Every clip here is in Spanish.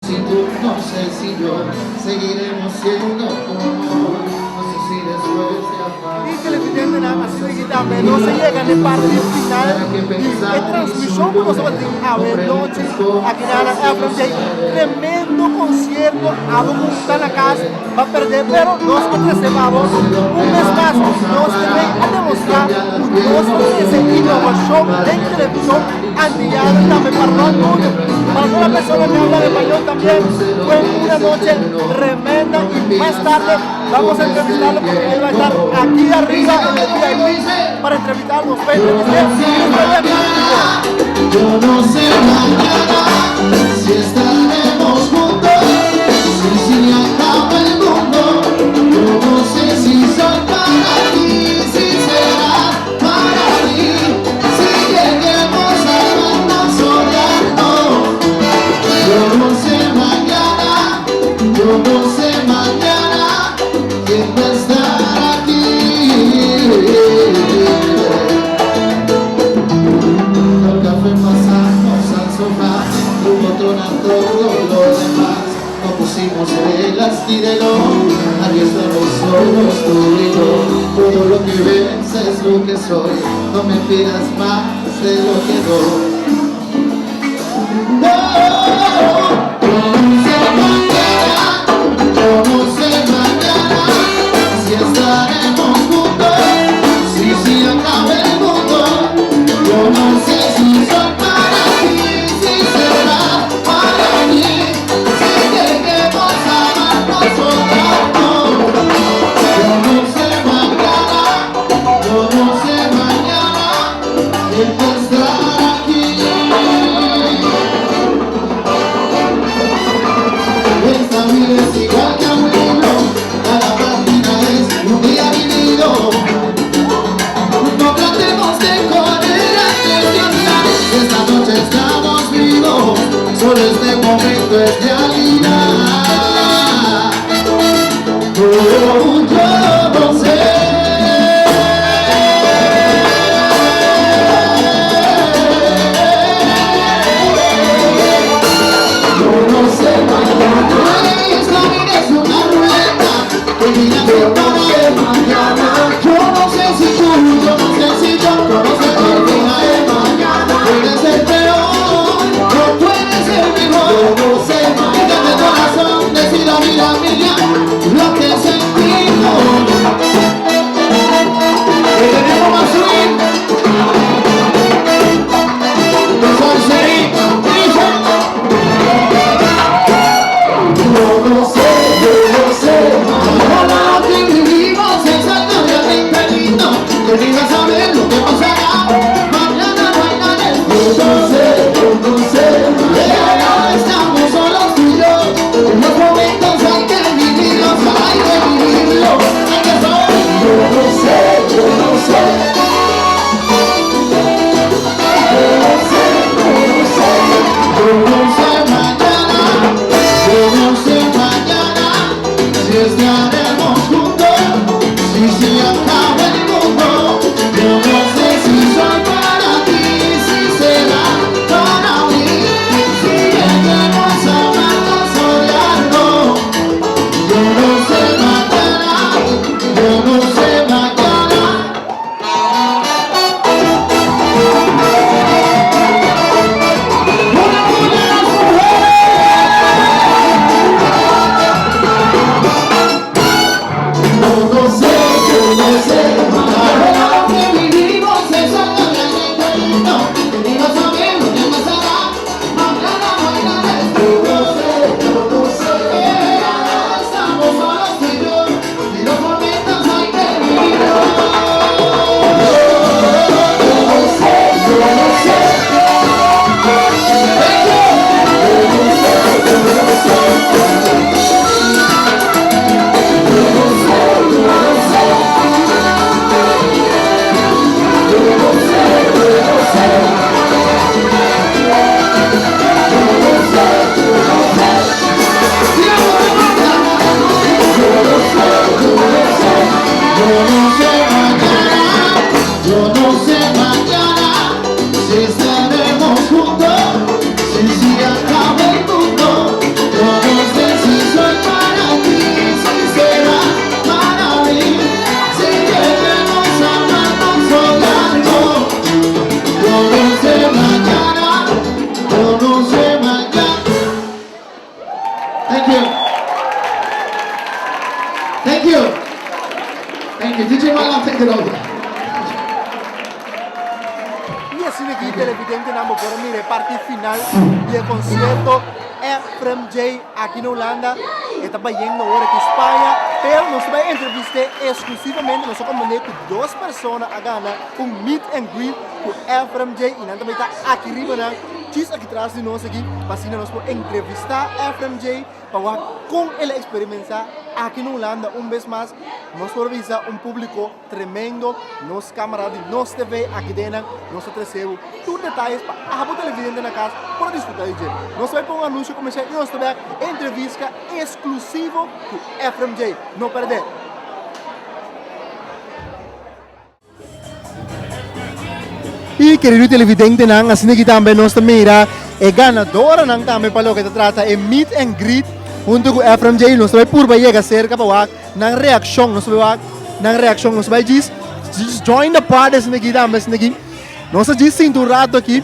Si tú, no sé si yo seguiremos siendo tu amor. No sé si después de amar. Y que le pidieron nada así de guitarra, no se llega en el partido final. Es transmisión por nosotros a ver noche, aquí nada, tremendo concierto, a donde está la casa, va a perder, pero nos reservamos un mes más, nos ven a demostrar nuestro desempeño show en televisión antillana también para todo el mundo, para toda la persona que habla de español también. Fue una noche tremenda y más tarde vamos a entrevistarlo porque él va a estar aquí arriba en el VIP para entrevistarnos. Yo no sé mañana si estaremos juntos, si acaba el mundo. Yo no sé si soy para ti, si será para mí, si lleguemos a vernos soñando. Yo no sé mañana, yo no sé mañana quién va a estar aquí. El café pasamos al sofá, luego trona todo lo demás. No pusimos reglas ni reloj, adiós estamos solos tú y yo. Todo lo que ves es lo que soy, no me pidas más de lo que doy. Yo no sé mañana si estaremos juntos, si acaba el mundo. Yo no sé si soy para ti, si será para mí, si lleguemos a amarnos o no. Yo no sé mañana quién va a estar aquí. Esta vida es igual que un libro, cada página es un día vivido. No tratemos de correr antes de andar, esta noche estamos vivos, solo este momento es realidad. Yo no sé. Mañana, yo no sé si tú, yo no sé si yo, no sé qué día es mañana. Puede ser peor, o puede ser mejor. Yo no sé, mañana de corazón, decida vida mía, lo que sentimos. Que tenemos más swing. Yo soy Seri, yo no sé, mañana que vivimos exactamente lindo, que digas saber lo que pasará, mañana no hay nada. Yo no sé, mañana estamos solos tú y yo, en los momentos hay que vivirlos, hay que vivirlo, hay que saber. Yo no sé, yo no sé. Yo no sé mañana, yo no sé mañana si estaremos juntos, si acaba el mundo. Yo no sé si soy para ti, si será para mí, si lleguemos a amarnos soñando. Yo no sé mañana, yo no sé mañana. Yo no sé, mañana que vivimos exactamente lindo, que digas saber lo que pasará, mañana no hay nada. Yo no sé, mañana estamos solos tú y yo, y los momentos hay que vivirlos. Yo no sé, yo no sé. Yo no sé. aquí televidente namo por mire parte final del concierto Efrem J aquí en Holanda. Estaba yendo ahora aquí a España, pero nos va a entrevistar exclusivamente, nos vamos a mandar con 2 personas a ganar un meet and greet con Efrem J y nada más está aquí arriba, chis aquí atrás de nosotros aquí, así nos puede entrevistar a Efrem J para con el experiencia aquí en Holanda una vez más. Nos provisa un público tremendo, nos camaradas, nos TV aquí dentro, nos recebemos todos los detalles para a televidente en la casa para disfrutar de DJ. Nos va a poner un anuncio comercial y nos va a entrevista exclusivo con Efrem J. No perder. Y querido televidente, así que también nos mira, el ganador también para lo que se trata, el meet and greet junto con Efrem J. Nos va a purba llega cerca para una reacción, nos va a just join the party, así que también, nos va a just un rato aquí,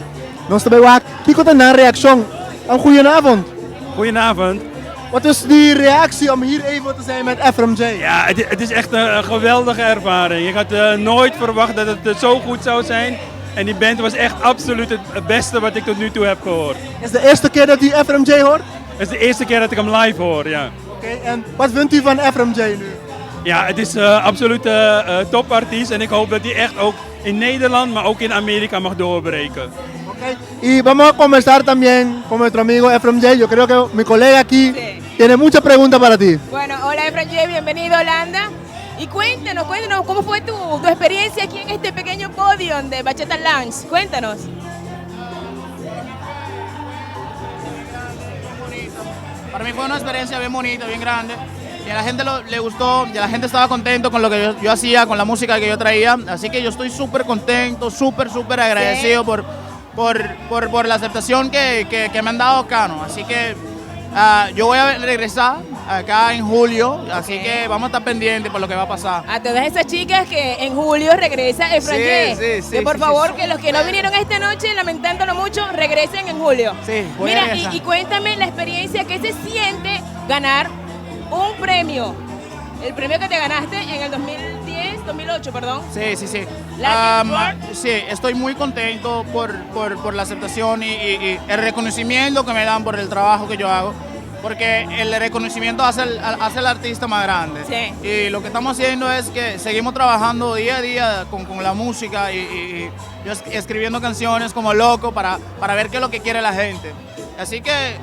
nos va a ¿qué cosa una reacción? Een goedenavond. Goedenavond. Wat is die reactie om hier even te zijn met Efrem J? Ja, het is echt een geweldige ervaring. Ik had nooit verwacht dat het zo goed zou zijn. En die band was echt absoluut het beste wat ik tot nu toe heb gehoord. Is de eerste keer dat u Efrem J hoort? Het is de eerste keer dat ik hem live hoor, ja. Oké, en wat vindt u van Efrem J nu? Ja, het is absoluut topartiest. En ik hoop dat hij echt ook in Nederland, maar ook in Amerika mag doorbreken. Okay. Y vamos a conversar también con nuestro amigo Efrem J. Yo creo que mi colega aquí tiene muchas preguntas para ti. Bueno, hola Efrem J, bienvenido a Holanda. Y cuéntanos, cómo fue tu experiencia aquí en este pequeño podio de Bachata Lounge. Cuéntanos. Para mí fue una experiencia bien bonita, bien grande. Y a la gente le gustó, y a la gente estaba contento con lo que yo hacía, con la música que yo traía. Así que yo estoy súper contento, súper agradecido por la aceptación que me han dado acá, ¿no? Así que yo voy a regresar acá en julio, así que vamos a estar pendientes por lo que va a pasar. A todas esas chicas que en julio regresa Efrem J. Que por favor, que los que no vinieron esta noche, lamentándolo mucho, regresen en julio. Sí, voy a Mira, regresar. y cuéntame la experiencia que se siente ganar un premio. El premio que te ganaste en el 2008, perdón. Sí. Sí, estoy muy contento por la aceptación y el reconocimiento que me dan por el trabajo que yo hago. Porque el reconocimiento hace el artista más grande. Sí. Y lo que estamos haciendo es que seguimos trabajando día a día con la música y yo escribiendo canciones como loco para ver qué es lo que quiere la gente. Así que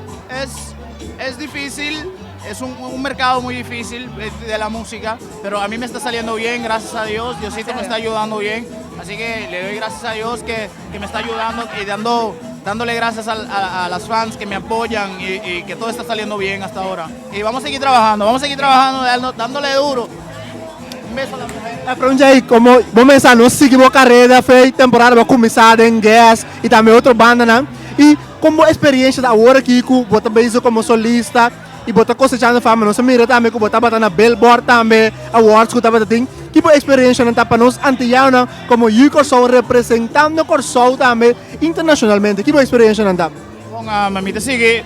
es difícil. Es un mercado muy difícil de la música, pero a mí me está saliendo bien, gracias a Dios. Diosito me está ayudando bien, así que le doy gracias a Dios que me está ayudando y dándole gracias a las fans que me apoyan y que todo está saliendo bien hasta ahora. Y vamos a seguir trabajando, dándole duro. Un beso a la mujer. Efrem J, como vamos a no seguir a carreira, foi temporada vai começar em Gas e também outra banda, né? E como experiência da hora aqui, você também como solista, e botar cosechando fama, nós mira também que botar batendo na Billboard também, awards que tava tendo, que por experiência não tá para nós antiana como you Corso representando Corso também internacionalmente, que por experiência não tá? Bom, mamita sigue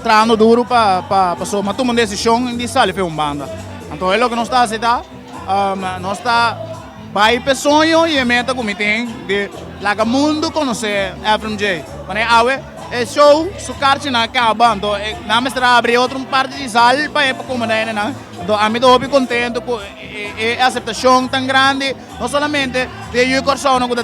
trabajando duro para tomar uma decisão de sair para uma banda. Então é o que nós está aceitando, nós está vai para sonho e meta como tem de lá que o mundo conhecer Efrem J. Quando é show, su carta na acaba, então nada mais abrir outro parte de sala para como né, né? Então a mim estou bem contente com a aceitação tão grande, não somente de eu Corso não que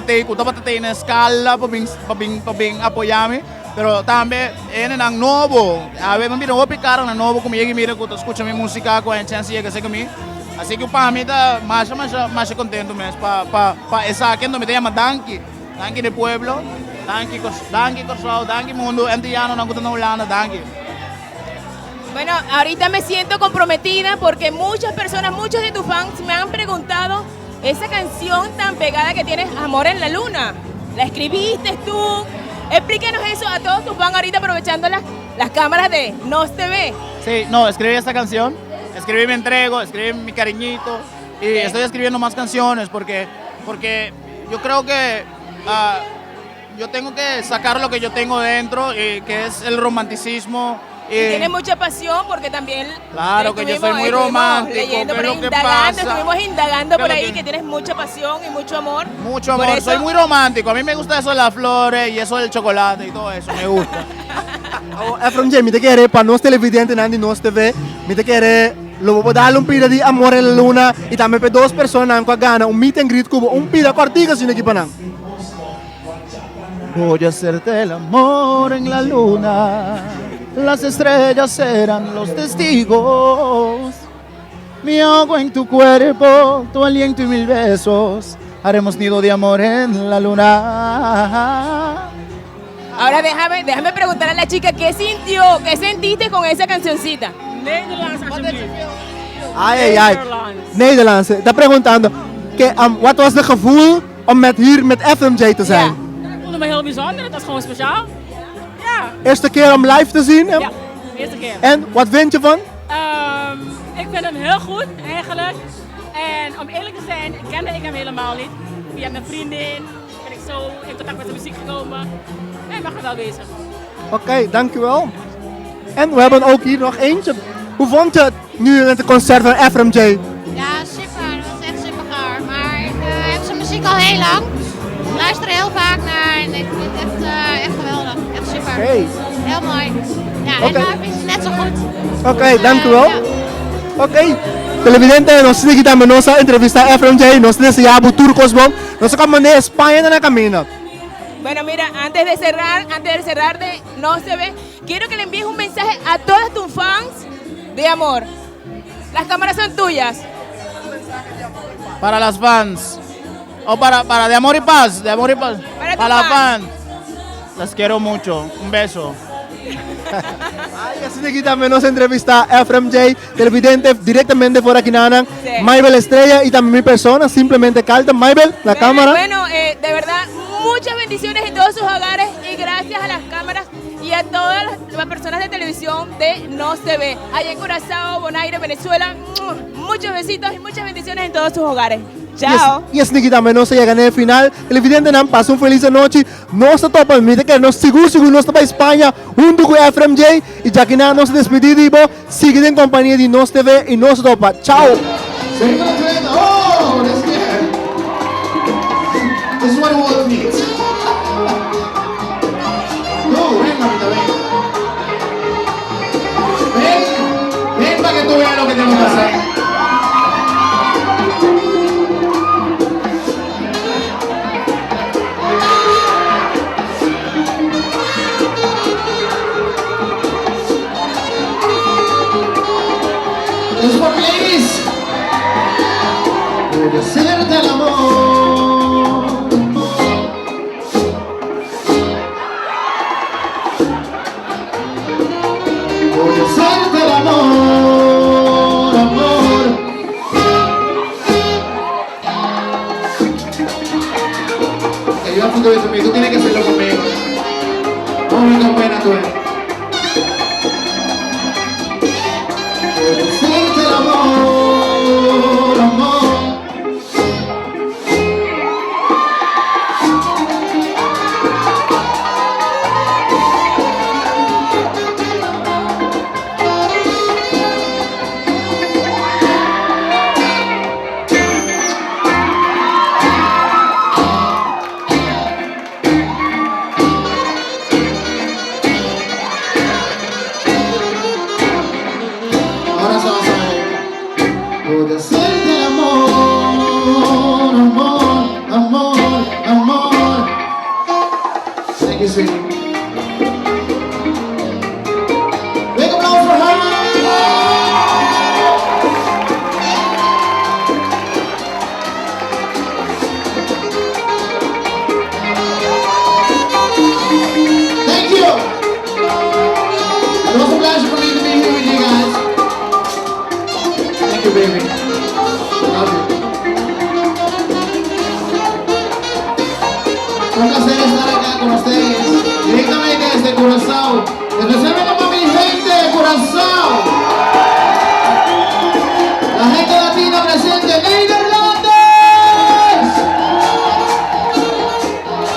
tem na escala para bem apoiar-me, pero também é na novo, a ver me vou picar na novo como eu mira que escuta minha música com a chance de que comigo, assim que para mim tá mais contente mesmo para essa que não me chama Danke de pueblo. Danke Corso, danke mundo, antiano, no gusta Holanda, danke. Bueno, ahorita me siento comprometida porque muchas personas, muchos de tus fans me han preguntado esa canción tan pegada que tienes, Amor en la Luna. ¿La escribiste tú? Explícanos eso a todos tus fans ahorita aprovechando las cámaras de Nos TV. Sí, no, escribí esta canción, escribí Mi Entrego, escribí Mi Cariñito y estoy escribiendo más canciones porque yo creo que yo tengo que sacar lo que yo tengo dentro, que es el romanticismo Y tienes mucha pasión porque también claro que yo soy muy estuvimos romántico, leyendo ¿qué por es ahí, lo que indagando, pasa? estuvimos indagando ¿Qué por es lo ahí que- que tienes mucha pasión y mucho amor. Mucho Por amor, eso- soy muy romántico. A mí me gusta eso de las flores y eso del chocolate y todo eso, me gusta. Efrem J, mi te quiere para nos televidentes Nandi Nos TV, mi te quiere lo voy a darle un pida de amor en la luna y también para dos personas que ganan un meet and greet cubo, un pida cortico sin equipo nan. Voy a hacerte el amor en la luna. Las estrellas serán los testigos. Mi agua en tu cuerpo, tu aliento y 1000 besos. Haremos nido de amor en la luna. Ahora déjame preguntar a la chica qué sintió, qué sentiste con esa cancioncita. Nederlands alsjeblieft. Ai. Nederlands. Daar preguntando, wat was het gevoel om hier met FMJ te zijn? Ja, ik vond me heel bijzonder. Het was gewoon speciaal. Ja, Eerste keer om live te zien. ja, de eerste keer. En wat vind je van? Ik vind hem heel goed eigenlijk. En om eerlijk te zijn, kende ik hem helemaal niet. Via mijn vriendin ben ik zo in contact met de muziek gekomen. En ik mag er wel bezig. Oké, dankjewel. En we hebben ook hier nog eentje. Hoe vond je het nu met het concert van FMJ? Ja, super. Dat was echt super gaar. Maar ik heb zijn muziek al heel lang. Ik luister er heel vaak naar en ik vind het echt geweldig. Echt super. Oké. Heel mooi. Ja, Oké. en live is het net zo goed. Oké, dankjewel. Ja. Ok, televidente, nos sigue quitando nuestra entrevista a FMJ, nos dice ya Turcos Bomb, nos como de España en la camino. Bueno, mira, antes de cerrar de No Se Ve, quiero que le envíes un mensaje a todas tus fans de amor. Las cámaras son tuyas. Para las fans. O para de amor y paz. De amor y paz. Para tu las fans. fans. Las quiero mucho. Un beso. Ay, así de quitando nuestra entrevista a FMJ, televidente directamente por aquí Nana, Sí. Maybel Estrella y también mi persona, simplemente Carlton, Maybel, la cámara. Bueno, de verdad, muchas bendiciones en todos sus hogares y gracias a las cámaras y a todas las personas de televisión de No Se Ve. Allá en Curazao, Bonaire, Venezuela, muchos besitos y muchas bendiciones en todos sus hogares. Chao. Yes, Nikita Mendoza ya gané el final. Televidente Nan, pasó una feliz noche. No se topa, mire que nos seguro no está para España, junto con FMJ. Y ya que nada, nos despedimos. Sigue en compañía de Nos TV y nos topa. Chao. Seguimos viendo. Oh, that's good. This is what it was needs. No, ven, mamita, ven. Ven para que tú veas lo que tengo que hacer. This one, please. Voy a hacerte el amor. Voy a hacerte el amor, amor. Que yo a punto de conmigo, tú tienes que hacerlo conmigo. No, qué pena tú eres. Voy a hacerte el amor, amor. Ahora se va a saber. Voy a hacerte el amor, amor, amor, amor. Thank you, sweetie. Big applause for her. Thank you. It was a pleasure for me to be here with you guys. Thank you, baby. Love you. Un placer estar acá con ustedes, directamente desde Curazao. Especialmente para mi gente de Curazao. La gente latina presente en Nederlandes.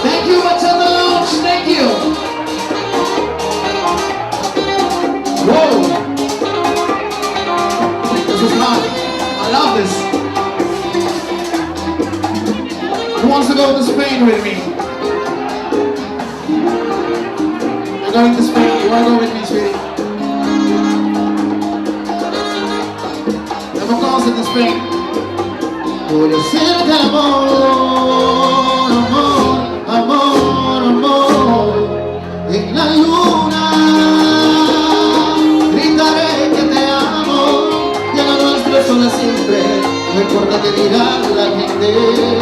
Thank you, Bachata Lounge. Thank you. We're going to Spain. You wanna go with me, sweetie? Vamos closer to Spain. Voy a hacerte amor, amor, amor, amor. En la luna gritaré que te amo. Y a la nuestra sola siempre. No importa que dirá la gente.